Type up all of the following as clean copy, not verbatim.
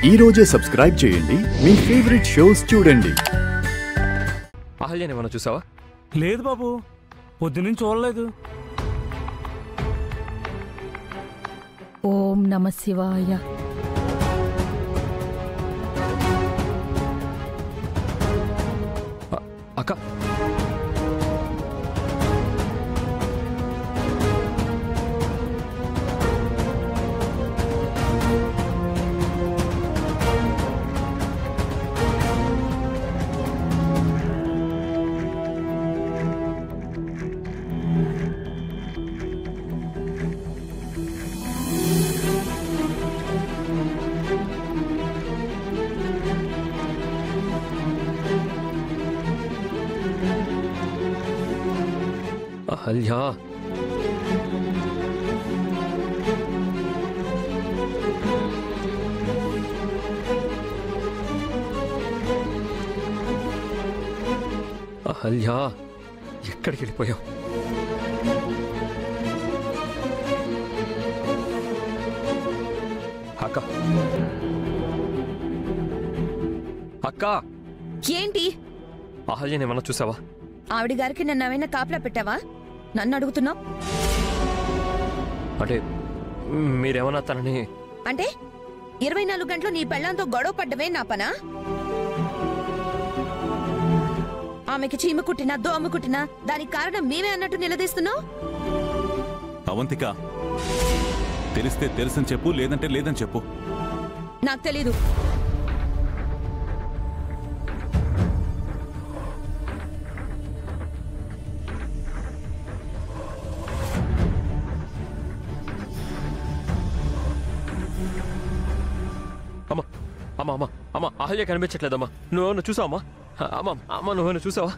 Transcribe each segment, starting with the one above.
ఈ రోజే సబ్స్క్రైబ్ చేయండి, మీ ఫేవరెట్ షోస్ చూడండి. అహల్యని ఏమన్నా చూసావా? లేదు బాబు, పొద్దునుంచి చూడలేదు. ఓం నమ శివాయ. అక్క, అహల్యా, అహల్యా, ఎక్కడికి వెళ్ళిపోయావు? అక్క, అక్క, ఏంటి? అహల్యని ఏమన్నా చూసావా? ఆవిడ గారికి నన్ను ఏమైనా కాపలా పెట్టావా? నన్ను అడుగుతున్నావు అంటే మీరేమన్నా తనని అంటే 24 గంటలు నీ పెళ్ళంతో గొడవ పడ్డమే నా పనా? ఆమెకి చీమ కుట్టినా దోమ కుట్టినా దానికి కారణం మేమే అన్నట్టు నిలదీస్తున్నావు. అవంతిక, తెలిస్తే తెలుసని చెప్పు, లేదంటే లేదని చెప్పు. నాకు తెలీదు. అమ్మా అమ్మా అమ్మా అమ్మా, అహల్య కనిపించట్లేదమ్మా. నువ్వేమన్నా చూసావమ్మా? అమ్మా అమ్మ, నువ్వేమన్నా చూసావా?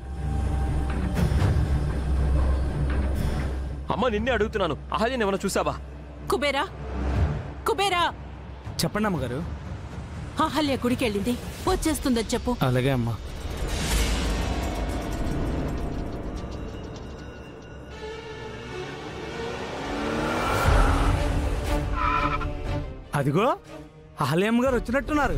అమ్మ, నిన్నే అడుగుతున్నాను, అహల్యని ఏమన్నా చూసావా? కుబేరా, కుబేరా, చెప్పండి అమ్మగారు. అహల్య గుడికి వెళ్ళింది, వచ్చేస్తుందని చెప్పు. అలాగే అమ్మా. అదిగో అహల్యమ్మ గారు వచ్చినట్టున్నారు.